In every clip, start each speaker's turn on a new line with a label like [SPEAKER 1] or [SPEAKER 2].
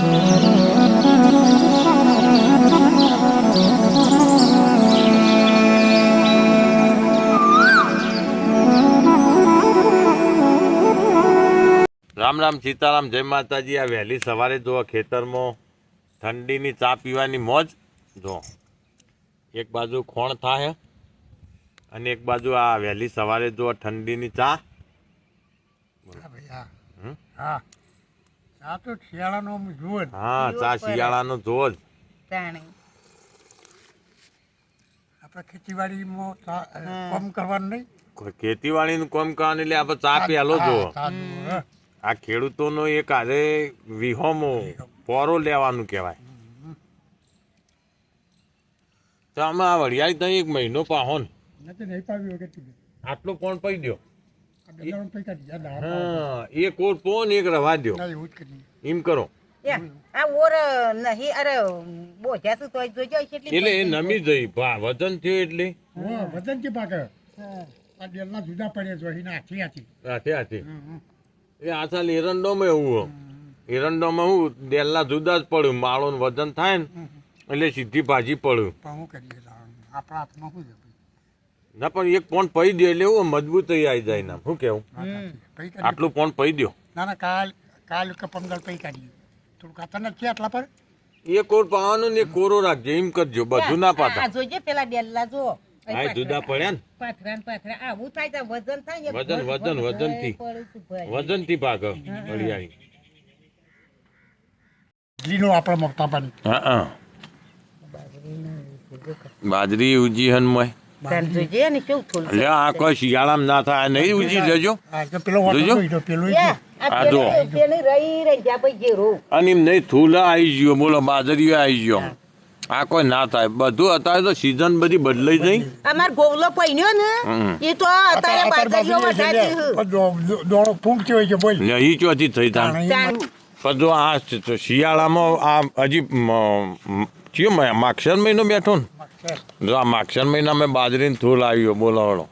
[SPEAKER 1] રામ રામ સીતારામ, જય માતાજી। આ વહેલી સવારે જો ખેતરમાં ઠંડીની ચા પીવાની મોજ જો, એક બાજુ ખોણ થાય અને એક બાજુ આ વહેલી સવારે જો ઠંડીની ચા।
[SPEAKER 2] હા ચા તો શિયાળાનો જુઓ જ।
[SPEAKER 1] હા, ચા શિયાળાનો જુઓ જ।
[SPEAKER 2] આપણે ખેતીવાડીમાં કામ કરવાનું નહીં,
[SPEAKER 1] ખેતીવાડીનું કામ કરવાનું એટલે આપણે ચા પહેલો જુઓ। આ ખેડૂતોનો એક આજે વિહોમો પોરો લેવાનું કહેવાય। તો આમાં આ વડિયાળી તો એક મહિનો પાહો ને
[SPEAKER 2] નહીં પાવી વગર
[SPEAKER 1] આટલો કોણ પડી દો।
[SPEAKER 2] પૈસા
[SPEAKER 1] હા, એક ઓર પો ને એક રવા દો,
[SPEAKER 2] એવું જ કરીએ।
[SPEAKER 1] એમ કરો
[SPEAKER 3] આ ઓર નહીં, અરે બોજા તો જોજો
[SPEAKER 1] એટલે એ નમી જઈ વજન થયું એટલે
[SPEAKER 2] વજન કે પાકે આ ડેલના જુદા પડે જોઈને હાથી હાથી
[SPEAKER 1] હાથે હાથે એ આ સાલ એરંડોમાં એવું એરંડોમાં હું ડેલના જુદા જ પડ્યું, માળો વજન થાય ને એટલે સીધી ભાજી પડ્યું।
[SPEAKER 2] શું કરીએ આપણા હાથમાં શું છે
[SPEAKER 1] ના પણ એક પોણ પડી દો એટલે એવું મજબૂતી આવી જાય ને, શું કેવું આટલું પોણ પડી દો।
[SPEAKER 2] ના ના કાલ કે 15 પૈ કાઢીએ થોડું ખાતર નથી આટલા પર
[SPEAKER 1] એક ઓર પાવાનું ને એક કોરો રાખજો, એમ કરજો, બધું ના પાતા।
[SPEAKER 3] જોજે પેલા ડેલા જો
[SPEAKER 1] આ જુદા પડ્યા ને
[SPEAKER 3] પાથરા આવું થાય તો વજન થાય
[SPEAKER 1] વજન થી ભાગ વડિયાળી
[SPEAKER 2] ઘીનો આપણે મોટા પાણી।
[SPEAKER 1] હા, બાજરી ઉજી હનમય
[SPEAKER 3] જોજે ને કેવું થોડું
[SPEAKER 1] એટલે આ કોઈ શિયાળામાં ના થાય નહીં ઉજી લેજો।
[SPEAKER 2] પેલો પેલું
[SPEAKER 1] આ જો
[SPEAKER 3] પેલી રહી જા ભાઈ જેરો
[SPEAKER 1] અને એમ નહીં થૂલા આવી ગયો, બોલો બાજરીઓ આવી ગયો, આ કોઈ ના થાય। બધું અત્યારે તો સીઝન બધી બદલાઈ જઈ।
[SPEAKER 3] અમાર ગોવલો પૈણ્યો ને એ તો અત્યારે બાજરીઓ વધારે
[SPEAKER 2] દોડો ફૂંકતી હોય છે બોલ
[SPEAKER 1] નહીં ચોથી થઈ થાય। પણ જો આ શિયાળામાં આ હજી કયો માક્ષર મહિનો બેઠો ને, જો આ માક્ષર મહિનામાં બાજરીને થૂલ આવ્યો, બોલો હળો।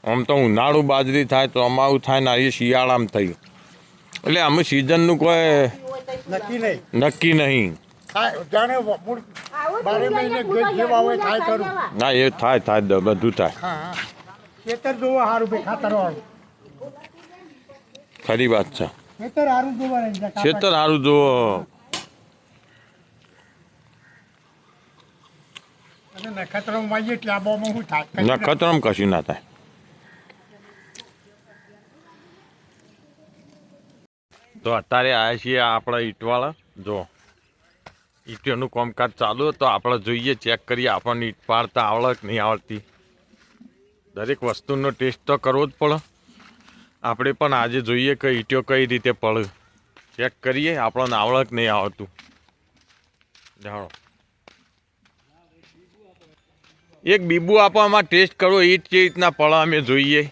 [SPEAKER 1] આમ તો ઉનાળું બાજરી થાય તો અમારું થાય ને એ શિયાળામાં થયું, એટલે અમે સિઝનનું કોઈ નક્કી નહીં। ના એ થાય બધું થાય, ખરી વાત છે। ખેતર સારું જુઓ, નખત્રામાં કશું ના થાય। તો અત્યારે આવ્યા છીએ આપણા ઈંટવાળા, જો ઈંટોનું કામકાજ ચાલુ તો આપણે જોઈએ, ચેક કરીએ આપણને ઈંટ પાડતા આવડે કે નહીં આવડતી। દરેક વસ્તુનો ટેસ્ટ તો કરવો જ પડે। આપણે પણ આજે જોઈએ કે ઈંટો કઈ રીતે પડે, ચેક કરીએ આપણને આવડે કે નહીં આવડતું। જાણો એક બીબુ આપવામાં ટેસ્ટ કરો, ઈંટ કેવી રીતના પડે અમે જોઈએ।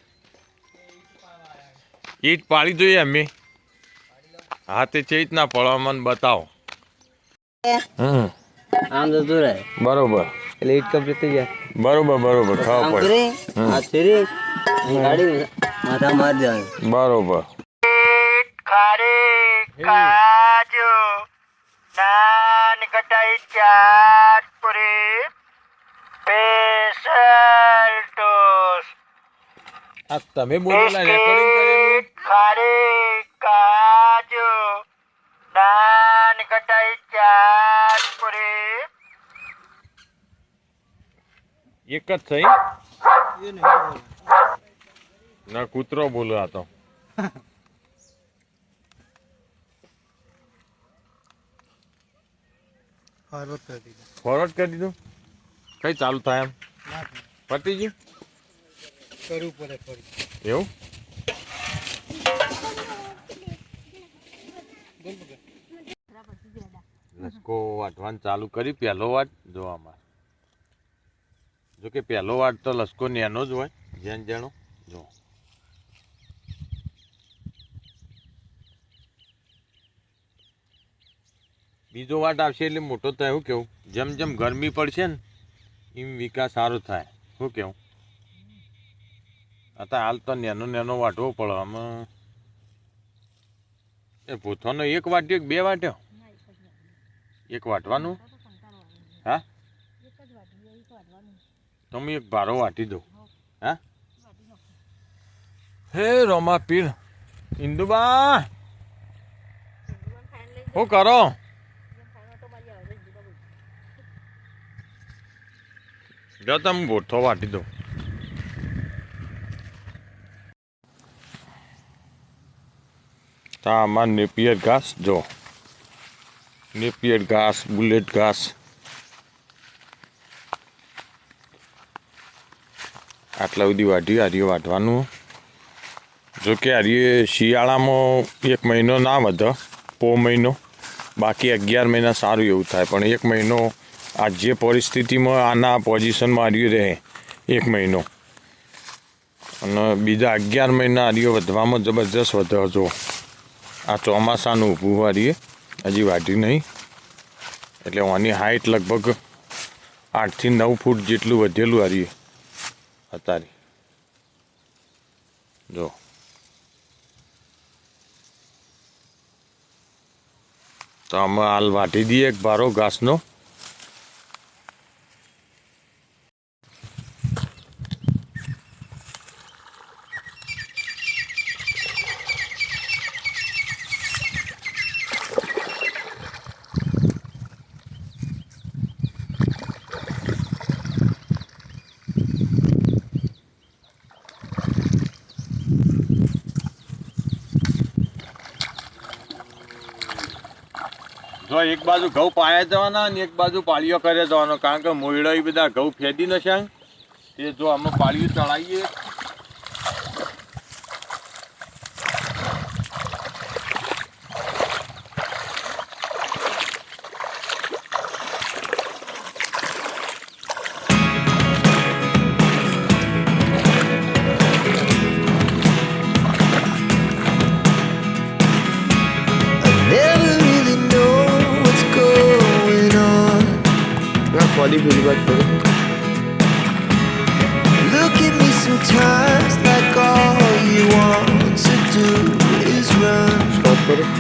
[SPEAKER 1] ઈંટ પાડી જોઈએ અમે, હા તે છે રીતના પડે મને બતાવો।
[SPEAKER 4] આમ તો દૂર
[SPEAKER 1] બરોબર,
[SPEAKER 4] એટલે ઈટ કમ્પ્લીટ થઈ જાય।
[SPEAKER 1] બરોબર ખબર પડે,
[SPEAKER 4] આ ફેરી ગાડી માથા માર દેવાનું
[SPEAKER 1] બરોબર।
[SPEAKER 3] કાજુ નાન કટાઈ ચાટ પૂરી સ્પેશિયલ ટોસ્ટ
[SPEAKER 1] આ તમે બોલેલા રેકોર્ડિંગ કરેલું
[SPEAKER 3] ખારી કાજુ નાન કટાઈ ચાટ પૂરી
[SPEAKER 1] એક જ થઈ ના કૂતરો બોલો આ તો। ફોરવર્ડ કરી દીધું, કઈ ચાલુ થાય એમ પતી ગયું એવું। લસકો વાટવાનું ચાલુ કરી, પહેલો વાટ જોવામાં જો કે પહેલો વાટ તો લસકો નેનો જ હોય, જેનો જો બીજો વાટ આવશે એટલે મોટો થાય। શું કેવું, જેમ જેમ ગરમી પડશે ને એમ વિકાસ સારો થાય। શું કેવું, અત્યારે હાલ તો નેનો વાટવો પડે આમાં। એ ભૂથાનો એક વાટ્યો કે બે વાટ્યો? એક વાટવાનું હા તમે એક ભારો વાટી દો હા હે રોમા પીર ઇન્દુબા શું કરો જો તમે બોઠો વાટી દો તા આમાં નેપિયર ઘાસ જો નેપિયર ઘાસ બુલેટ ઘાસ આટલા બધી વાઢી હારીએ વાઢવાનું જો કે હારીએ શિયાળામાં 1 મહિનો ના વધે પો મહિનો બાકી 11 મહિના સારું એવું થાય પણ 1 મહિનો આ જે પરિસ્થિતિમાં આના પોઝિશનમાં હારીએ રહે 1 મહિનો અને બીજા 11 મહિના હારીઓ વધવામાં જબરજસ્ત વધે જો આ ચોમાસાનું ઊભું હારીએ હજી વાઢી નહીં એટલે આની હાઈટ લગભગ 8 થી 9 ફૂટ જેટલું વધેલું હારીએ અત્યારે જો તો અમે હાલ વાટી દઈએ એક ભારો ઘાસનો જો એક બાજુ ઘઉં પાયા જવાના અને એક બાજુ પાળીઓ કરે જવાનો કારણ કે મોયડા એ બધા ઘઉં ફેદી નશે તે જો અમે પાળીઓ ચડાવીએ
[SPEAKER 4] Look at me sometimes like all you want to do is run.